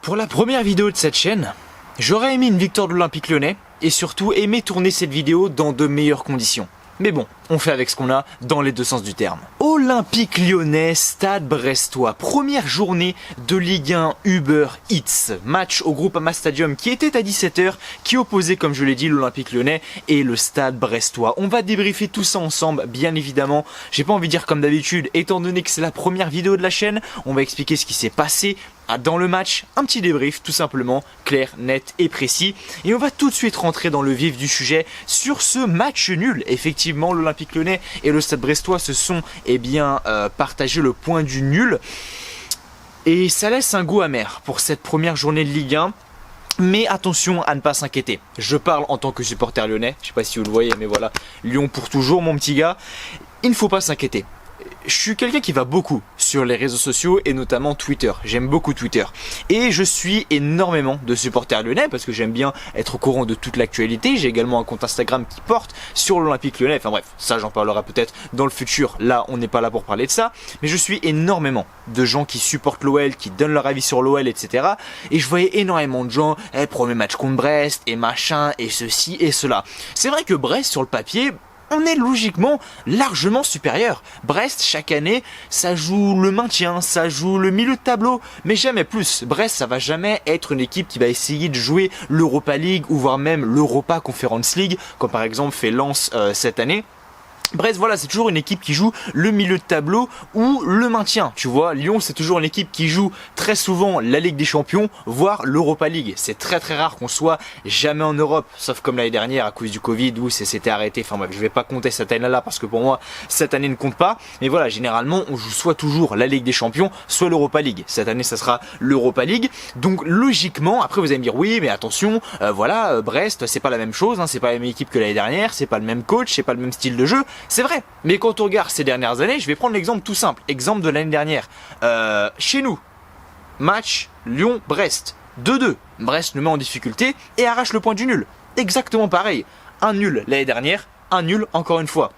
Pour la première vidéo de cette chaîne, j'aurais aimé une victoire de l'Olympique Lyonnais et surtout aimé tourner cette vidéo dans de meilleures conditions. Mais bon, on fait avec ce qu'on a dans les deux sens du terme. Olympique Lyonnais, Stade Brestois, première journée de Ligue 1 Uber Eats. Match au Groupama Stadium qui était à 17 h, qui opposait, comme je l'ai dit, l'Olympique Lyonnais et le Stade Brestois. On va débriefer tout ça ensemble, bien évidemment. J'ai pas envie de dire comme d'habitude, étant donné que c'est la première vidéo de la chaîne, on va expliquer ce qui s'est passé dans le match, un petit débrief tout simplement, clair, net et précis. Et on va tout de suite rentrer dans le vif du sujet sur ce match nul. Effectivement, l'Olympique Lyonnais et le Stade Brestois se sont partagé le point du nul. Et ça laisse un goût amer pour cette première journée de Ligue 1. Mais attention à ne pas s'inquiéter. Je parle en tant que supporter lyonnais. Je sais pas si vous le voyez, mais voilà. Lyon pour toujours, mon petit gars. Il ne faut pas s'inquiéter. Je suis quelqu'un qui va beaucoup sur les réseaux sociaux et notamment Twitter. J'aime beaucoup Twitter. Et je suis énormément de supporters lyonnais parce que j'aime bien être au courant de toute l'actualité. J'ai également un compte Instagram qui porte sur l'Olympique Lyonnais. Enfin bref, ça j'en parlerai peut-être dans le futur. Là, on n'est pas là pour parler de ça. Mais je suis énormément de gens qui supportent l'OL, qui donnent leur avis sur l'OL, etc. Et je voyais énormément de gens, premier match contre Brest, et machin, et ceci, et cela. C'est vrai que Brest, sur le papier, on est logiquement largement supérieur. Brest, chaque année, ça joue le maintien, ça joue le milieu de tableau, mais jamais plus. Brest, ça va jamais être une équipe qui va essayer de jouer l'Europa League ou voire même l'Europa Conference League, comme par exemple fait Lens cette année. Brest, voilà, c'est toujours une équipe qui joue le milieu de tableau ou le maintien. Tu vois, Lyon, c'est toujours une équipe qui joue très souvent la Ligue des Champions, voire l'Europa League. C'est très rare qu'on soit jamais en Europe, sauf comme l'année dernière à cause du Covid où c'était arrêté. Enfin bref, je vais pas compter cette année-là parce que pour moi, cette année ne compte pas. Mais voilà, généralement, on joue soit toujours la Ligue des Champions, soit l'Europa League. Cette année, ça sera l'Europa League. Donc logiquement, après vous allez me dire oui, mais attention, Brest, c'est pas la même chose, hein, c'est pas la même équipe que l'année dernière, c'est pas le même coach, c'est pas le même style de jeu. C'est vrai, mais quand on regarde ces dernières années, je vais prendre l'exemple tout simple, exemple de l'année dernière. Chez nous, match Lyon-Brest, 2-2. Brest nous met en difficulté et arrache le point du nul. Exactement pareil, un nul l'année dernière, un nul encore une fois.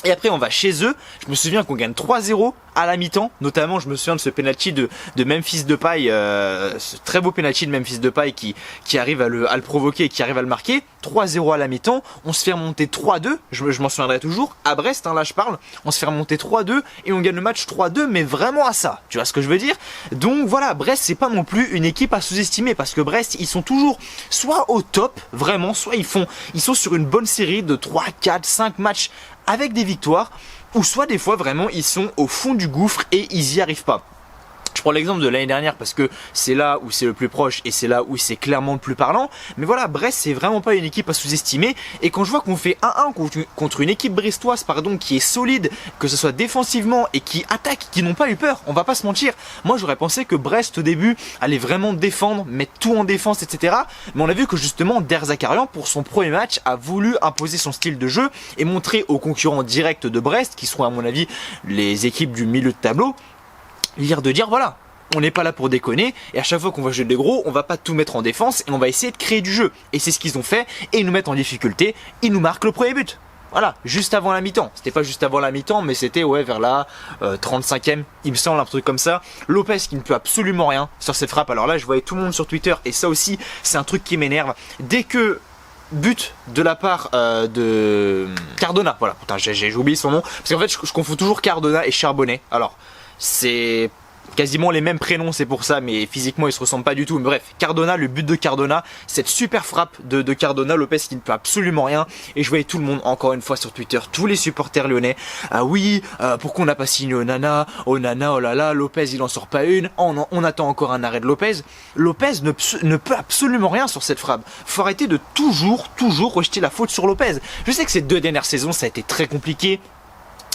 Et après on va chez eux, je me souviens qu'on gagne 3-0 à la mi-temps, notamment je me souviens de ce penalty de Memphis Depay, ce très beau penalty de Memphis Depay qui arrive à le provoquer et qui arrive à le marquer. 3-0 à la mi-temps, on se fait remonter 3-2, je m'en souviendrai toujours, à Brest, hein, là je parle, on se fait remonter 3-2 et on gagne le match 3-2, mais vraiment à ça, tu vois ce que je veux dire? Donc voilà, Brest c'est pas non plus une équipe à sous-estimer parce que Brest ils sont toujours soit au top, vraiment, soit ils sont sur une bonne série de 3, 4, 5 matchs avec des victoires, ou soit des fois vraiment ils sont au fond du gouffre et ils y arrivent pas. Je prends l'exemple de l'année dernière parce que c'est là où c'est le plus proche et c'est là où c'est clairement le plus parlant. Mais voilà, Brest c'est vraiment pas une équipe à sous-estimer. Et quand je vois qu'on fait 1-1 contre une équipe brestoise qui est solide, que ce soit défensivement et qui attaque, qui n'ont pas eu peur, on va pas se mentir. Moi j'aurais pensé que Brest au début allait vraiment défendre, mettre tout en défense, etc. Mais on a vu que justement Der Zakarian pour son premier match a voulu imposer son style de jeu et montrer aux concurrents directs de Brest, qui seront à mon avis les équipes du milieu de tableau, de dire voilà, on n'est pas là pour déconner et à chaque fois qu'on va jouer des gros, on va pas tout mettre en défense et on va essayer de créer du jeu. Et c'est ce qu'ils ont fait et ils nous mettent en difficulté, ils nous marquent le premier but. Voilà, juste avant la mi-temps. C'était pas juste avant la mi-temps, mais c'était vers la 35e, il me semble, un truc comme ça. Lopez qui ne peut absolument rien sur cette frappe. Alors là, je voyais tout le monde sur Twitter et ça aussi, c'est un truc qui m'énerve. Dès que but de la part de Cardona, voilà, putain, j'ai oublié son nom, parce qu'en fait, je confonds toujours Cardona et Charbonnet. Alors, c'est quasiment les mêmes prénoms, c'est pour ça, mais physiquement ils se ressemblent pas du tout. Mais bref, Cardona, le but de Cardona, cette super frappe de Cardona, Lopez qui ne peut absolument rien. Et je voyais tout le monde, encore une fois sur Twitter, tous les supporters lyonnais. Ah oui, pourquoi on n'a pas signé Onana, oh là là, Lopez il en sort pas une. On attend encore un arrêt de Lopez. Lopez ne peut absolument rien sur cette frappe. Faut arrêter de toujours rejeter la faute sur Lopez. Je sais que ces 2 dernières saisons ça a été très compliqué.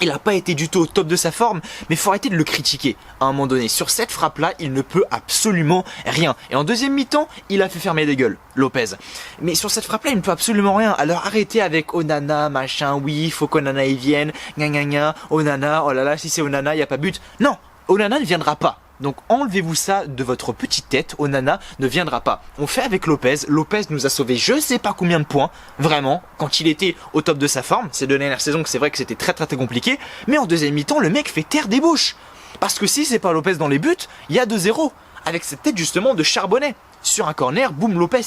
Il n'a pas été du tout au top de sa forme, mais il faut arrêter de le critiquer à un moment donné. Sur cette frappe-là, il ne peut absolument rien. Et en deuxième mi-temps, il a fait fermer des gueules, Lopez. Mais sur cette frappe-là, il ne peut absolument rien. Alors arrêtez avec Onana, machin, oui, il faut qu'Onana y vienne, gna, Onana, oh là là, si c'est Onana, il n'y a pas but. Non, Onana ne viendra pas. Donc enlevez-vous ça de votre petite tête, Onana ne viendra pas. On fait avec Lopez, Lopez nous a sauvé je sais pas combien de points, vraiment, quand il était au top de sa forme. Ces 2 dernières saisons que c'est vrai que c'était très compliqué, mais en deuxième mi-temps, le mec fait taire des bouches. Parce que si c'est pas Lopez dans les buts, il y a 2-0. avec cette tête justement de Charbonnet. Sur un corner, boum, Lopez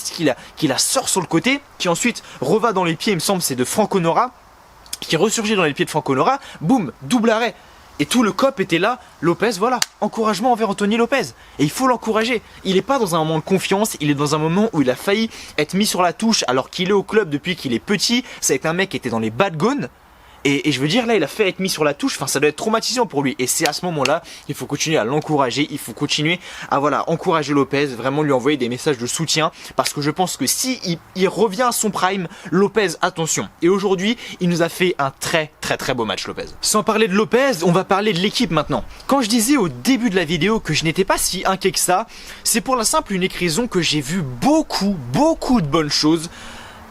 qui la sort sur le côté, qui ensuite reva dans les pieds, il me semble c'est de Franco Nora, qui ressurgit dans les pieds de Franco Nora, boum, double arrêt. Et tout le COP était là, Lopez, voilà, encouragement envers Anthony Lopez. Et il faut l'encourager. Il n'est pas dans un moment de confiance, il est dans un moment où il a failli être mis sur la touche alors qu'il est au club depuis qu'il est petit. Ça a été un mec qui était dans les bad gones. Et je veux dire, là, il a fait être mis sur la touche, enfin, ça doit être traumatisant pour lui. Et c'est à ce moment-là, il faut continuer à l'encourager, il faut continuer à, voilà, encourager Lopez, vraiment lui envoyer des messages de soutien, parce que je pense que si il revient à son prime, Lopez, attention. Et aujourd'hui, il nous a fait un très beau match, Lopez. Sans parler de Lopez, on va parler de l'équipe maintenant. Quand je disais au début de la vidéo que je n'étais pas si inquiet que ça, c'est pour la simple et unique raison que j'ai vu beaucoup de bonnes choses,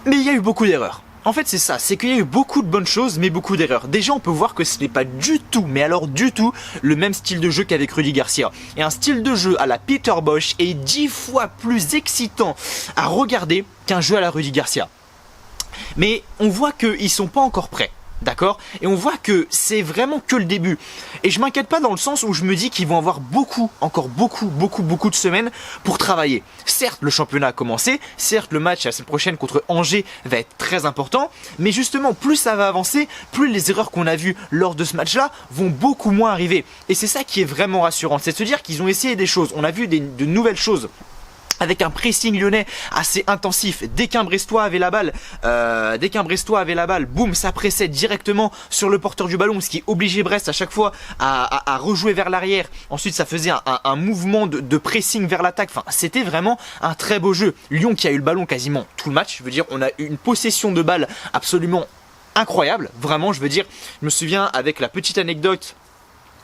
mais il y a eu beaucoup d'erreurs. En fait c'est ça, c'est qu'il y a eu beaucoup de bonnes choses mais beaucoup d'erreurs. Déjà on peut voir que ce n'est pas du tout, mais alors du tout, le même style de jeu qu'avec Rudy Garcia. Et un style de jeu à la Peter Bosz est 10 fois plus excitant à regarder qu'un jeu à la Rudy Garcia. Mais on voit qu'ils sont pas encore prêts. D'accord? Et on voit que c'est vraiment que le début. Et je m'inquiète pas dans le sens où je me dis qu'ils vont avoir encore beaucoup de semaines pour travailler. Certes, le championnat a commencé, certes, le match la semaine prochaine contre Angers va être très important, mais justement, plus ça va avancer, plus les erreurs qu'on a vues lors de ce match-là vont beaucoup moins arriver. Et c'est ça qui est vraiment rassurant, c'est de se dire qu'ils ont essayé des choses, on a vu de nouvelles choses. Avec un pressing lyonnais assez intensif, dès qu'un Brestois avait la balle, boum, ça pressait directement sur le porteur du ballon, ce qui obligeait Brest à chaque fois à rejouer vers l'arrière. Ensuite, ça faisait un mouvement de pressing vers l'attaque. Enfin, c'était vraiment un très beau jeu. Lyon qui a eu le ballon quasiment tout le match. Je veux dire, on a eu une possession de balle absolument incroyable. Vraiment, je veux dire, je me souviens avec la petite anecdote.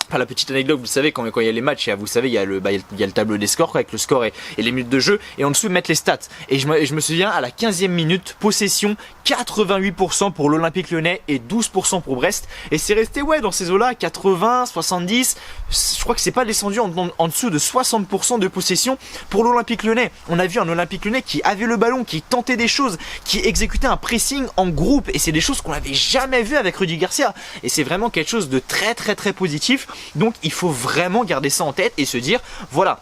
Enfin, la petite anecdote, vous savez, quand il y a les matchs, vous savez, il y a le tableau des scores, avec le score et les minutes de jeu, et en dessous, mettre les stats. Et je me souviens, à la 15e minute, possession, 88% pour l'Olympique Lyonnais et 12% pour Brest. Et c'est resté, ouais, dans ces eaux-là, 80, 70, je crois que c'est pas descendu en dessous de 60% de possession pour l'Olympique Lyonnais. On a vu un Olympique Lyonnais qui avait le ballon, qui tentait des choses, qui exécutait un pressing en groupe, et c'est des choses qu'on n'avait jamais vu avec Rudy Garcia. Et c'est vraiment quelque chose de très positif. Donc il faut vraiment garder ça en tête et se dire, voilà,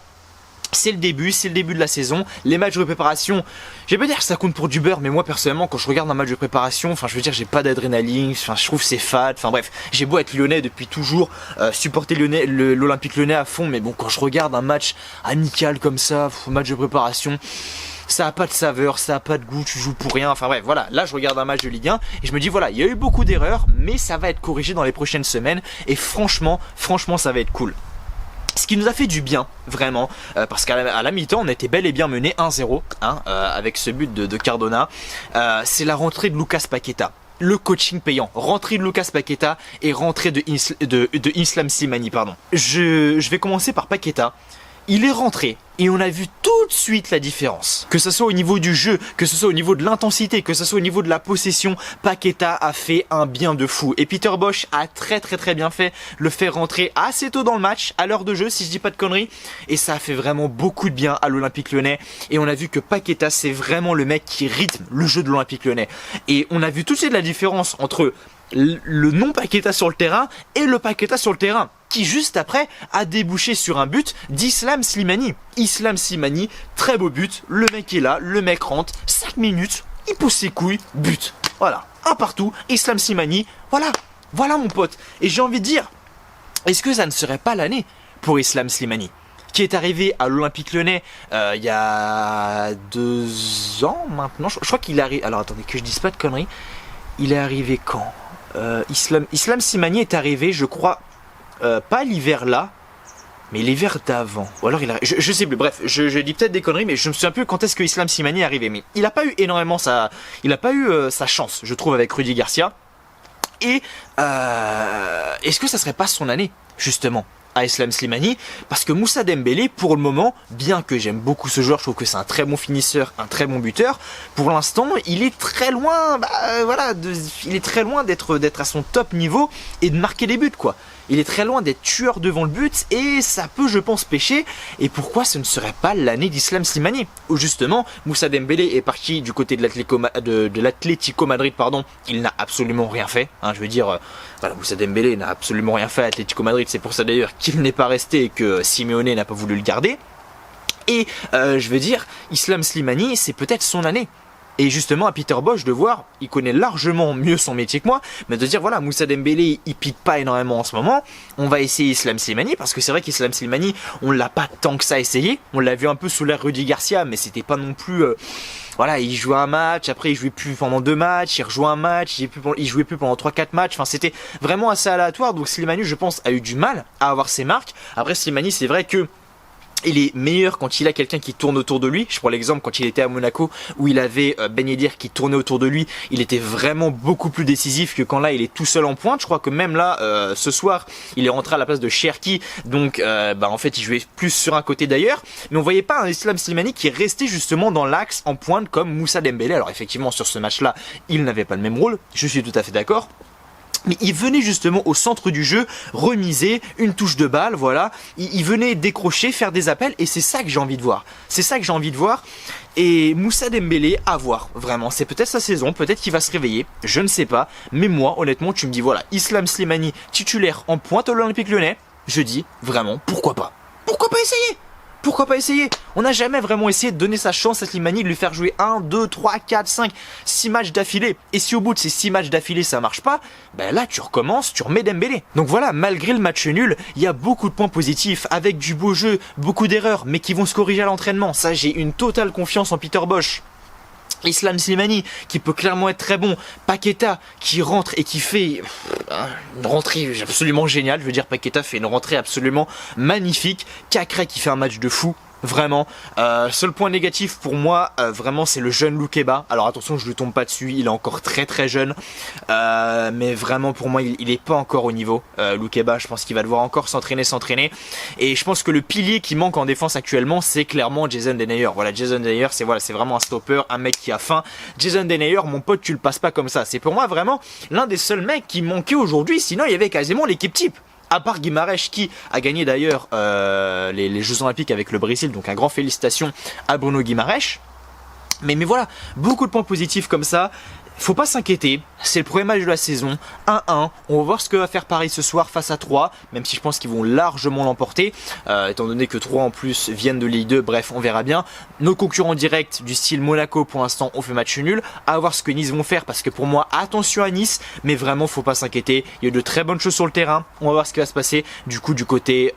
c'est le début de la saison, les matchs de préparation, je vais pas dire que ça compte pour du beurre, mais moi personnellement quand je regarde un match de préparation, enfin je veux dire j'ai pas d'adrénaline, enfin je trouve c'est fade, enfin bref, j'ai beau être lyonnais depuis toujours, supporter l'Olympique Lyonnais à fond, mais bon quand je regarde un match amical comme ça, match de préparation, ça a pas de saveur, ça a pas de goût, tu joues pour rien, enfin bref, voilà, là je regarde un match de Ligue 1 et je me dis voilà, il y a eu beaucoup d'erreurs, mais ça va être corrigé dans les prochaines semaines et franchement ça va être cool. Ce qui nous a fait du bien, vraiment, parce qu'à la mi-temps, on était bel et bien mené 1-0, avec ce but de Cardona, c'est la rentrée de Lucas Paqueta. Le coaching payant, rentrée de Lucas Paqueta et rentrée de Islam Slimani, pardon. Je vais commencer par Paqueta. Il est rentré et on a vu tout de suite la différence. Que ce soit au niveau du jeu, que ce soit au niveau de l'intensité, que ce soit au niveau de la possession, Paqueta a fait un bien de fou. Et Peter Bosz a très bien fait, le faire rentrer assez tôt dans le match, à l'heure de jeu si je dis pas de conneries. Et ça a fait vraiment beaucoup de bien à l'Olympique Lyonnais. Et on a vu que Paqueta c'est vraiment le mec qui rythme le jeu de l'Olympique Lyonnais. Et on a vu tout de suite la différence entre le non Paqueta sur le terrain et le Paqueta sur le terrain, qui juste après a débouché sur un but d'Islam Slimani. Islam Slimani, très beau but, le mec est là, le mec rentre, 5 minutes, il pousse ses couilles, but. Voilà, un partout, Islam Slimani, voilà mon pote. Et j'ai envie de dire, est-ce que ça ne serait pas l'année pour Islam Slimani, qui est arrivé à l'Olympique Lyonnais il y a 2 ans maintenant, je crois qu'il arrive, alors attendez que je dise pas de conneries, il est arrivé quand Islam Slimani est arrivé, je crois, pas l'hiver là, mais l'hiver d'avant. Ou alors je sais plus, bref, je dis peut-être des conneries, mais je me souviens plus quand est-ce que Islam Slimani est arrivé. Mais il a pas eu énormément sa chance, je trouve, avec Rudy Garcia. Et est-ce que ça serait pas son année, justement, à Islam Slimani, parce que Moussa Dembélé, pour le moment, bien que j'aime beaucoup ce joueur, je trouve que c'est un très bon finisseur, un très bon buteur, pour l'instant, il est très loin, il est très loin d'être à son top niveau et de marquer des buts, quoi. Il est très loin d'être tueur devant le but et ça peut, je pense, pêcher. Et pourquoi ce ne serait pas l'année d'Islam Slimani, où justement Moussa Dembélé est parti du côté de l'Atlético Madrid, pardon. Il n'a absolument rien fait, je veux dire, voilà, Moussa Dembélé n'a absolument rien fait à l'Atlético Madrid. C'est pour ça d'ailleurs qu'il n'est pas resté et que Simeone n'a pas voulu le garder. Et je veux dire, Islam Slimani, c'est peut-être son année. Et justement, à Peter Bosz, de voir, il connaît largement mieux son métier que moi, mais de dire, voilà, Moussa Dembélé, il pique pas énormément en ce moment, on va essayer Islam Slimani, parce que c'est vrai qu'Islam Slimani, on l'a pas tant que ça essayé, on l'a vu un peu sous l'ère Rudy Garcia, mais c'était pas non plus... voilà, il jouait un match, après il jouait plus pendant 2 matchs, il rejouait un match, il jouait plus pendant 3-4 matchs, enfin c'était vraiment assez aléatoire, donc Slimani, je pense, a eu du mal à avoir ses marques. Après Slimani, c'est vrai que il est meilleur quand il a quelqu'un qui tourne autour de lui. Je prends l'exemple quand il était à Monaco où il avait Ben Yedder qui tournait autour de lui. Il était vraiment beaucoup plus décisif que quand là il est tout seul en pointe. Je crois que même là ce soir il est rentré à la place de Cherki. Donc en fait il jouait plus sur un côté d'ailleurs. Mais on voyait pas un Islam Slimani qui restait justement dans l'axe en pointe comme Moussa Dembélé. Alors effectivement sur ce match là il n'avait pas le même rôle. Je suis tout à fait d'accord. Mais il venait justement au centre du jeu, remiser, une touche de balle, voilà. Il venait décrocher, faire des appels, et c'est ça que j'ai envie de voir. C'est ça que j'ai envie de voir. Et Moussa Dembélé, à voir, vraiment. C'est peut-être sa saison, peut-être qu'il va se réveiller, je ne sais pas. Mais moi, honnêtement, tu me dis, voilà, Islam Slimani, titulaire en pointe à l'Olympique Lyonnais, je dis, vraiment, pourquoi pas? Pourquoi pas essayer? Pourquoi pas essayer? On n'a jamais vraiment essayé de donner sa chance à Slimani, de lui faire jouer 1, 2, 3, 4, 5, 6 matchs d'affilée. Et si au bout de ces 6 matchs d'affilée ça marche pas, ben là tu recommences, tu remets Dembélé. Donc voilà, malgré le match nul, il y a beaucoup de points positifs, avec du beau jeu, beaucoup d'erreurs, mais qui vont se corriger à l'entraînement. Ça, j'ai une totale confiance en Peter Bosz. Islam Slimani qui peut clairement être très bon, Paqueta qui rentre et qui fait une rentrée absolument géniale, je veux dire Paqueta fait une rentrée absolument magnifique, Cacré qui fait un match de fou. Vraiment, seul point négatif pour moi, vraiment c'est le jeune Loukeba. Alors attention, je lui tombe pas dessus, il est encore très très jeune, mais vraiment pour moi il est pas encore au niveau. Loukeba, je pense qu'il va devoir encore s'entraîner, et je pense que le pilier qui manque en défense actuellement, c'est clairement Jason Denayer. Voilà, Jason Denayer, c'est vraiment un stopper, un mec qui a faim. Jason Denayer, mon pote, tu le passes pas comme ça. C'est pour moi vraiment l'un des seuls mecs qui manquait aujourd'hui. Sinon, il y avait quasiment l'équipe type. À part Guimarães qui a gagné d'ailleurs les Jeux Olympiques avec le Brésil, donc un grand félicitations à Bruno Guimarães. Mais voilà, beaucoup de points positifs comme ça. Faut pas s'inquiéter, c'est le premier match de la saison, 1-1, on va voir ce que va faire Paris ce soir face à 3, même si je pense qu'ils vont largement l'emporter, étant donné que 3 en plus viennent de Ligue 2, bref on verra bien. Nos concurrents directs du style Monaco pour l'instant ont fait match nul, à voir ce que Nice vont faire, parce que pour moi attention à Nice, mais vraiment faut pas s'inquiéter, il y a de très bonnes choses sur le terrain, on va voir ce qui va se passer du coup du côté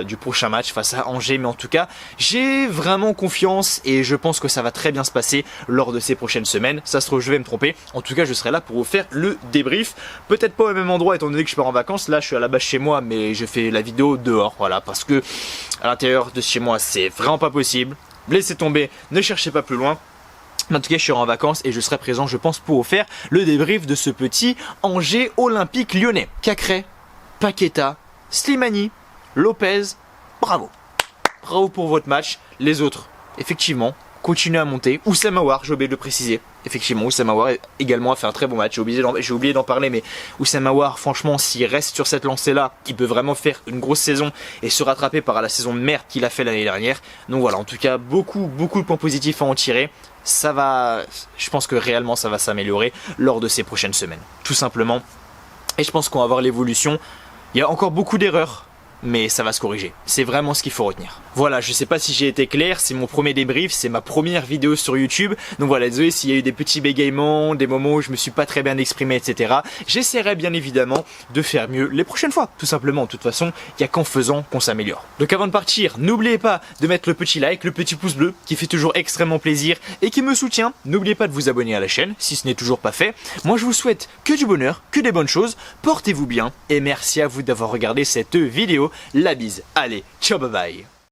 du prochain match face à Angers, mais en tout cas j'ai vraiment confiance et je pense que ça va très bien se passer lors de ces prochaines semaines. Ça se trouve je vais me tromper. En tout cas je serai là pour vous faire le débrief, peut-être pas au même endroit étant donné que je pars en vacances. Là je suis à la base chez moi, mais je fais la vidéo dehors, voilà, parce que à l'intérieur de chez moi c'est vraiment pas possible. Laissez tomber, ne cherchez pas plus loin. En tout cas je serai en vacances et je serai présent je pense pour vous faire le débrief de ce petit Angers Olympique Lyonnais. Cacré, Paqueta, Slimani, Lopez, bravo. Bravo pour votre match. Les autres, effectivement, continuez à monter. Oussama Aouar, j'ai oublié de le préciser. Effectivement, Oussama Aouar également a fait un très bon match. J'ai oublié d'en parler, mais Oussama Aouar, franchement, s'il reste sur cette lancée-là, il peut vraiment faire une grosse saison et se rattraper par la saison de merde qu'il a fait l'année dernière. Donc voilà, en tout cas, beaucoup de points positifs à en tirer. Ça va, je pense que réellement, ça va s'améliorer lors de ces prochaines semaines, tout simplement. Et je pense qu'on va voir l'évolution. Il y a encore beaucoup d'erreurs, mais ça va se corriger. C'est vraiment ce qu'il faut retenir. Voilà, je sais pas si j'ai été clair, c'est mon premier débrief, c'est ma première vidéo sur YouTube. Donc voilà, désolé s'il y a eu des petits bégaiements, des moments où je me suis pas très bien exprimé, etc. J'essaierai bien évidemment de faire mieux les prochaines fois, tout simplement. De toute façon, il n'y a qu'en faisant qu'on s'améliore. Donc avant de partir, n'oubliez pas de mettre le petit like, le petit pouce bleu, qui fait toujours extrêmement plaisir et qui me soutient. N'oubliez pas de vous abonner à la chaîne, si ce n'est toujours pas fait. Moi je vous souhaite que du bonheur, que des bonnes choses, portez-vous bien et merci à vous d'avoir regardé cette vidéo. La bise, allez, ciao bye bye.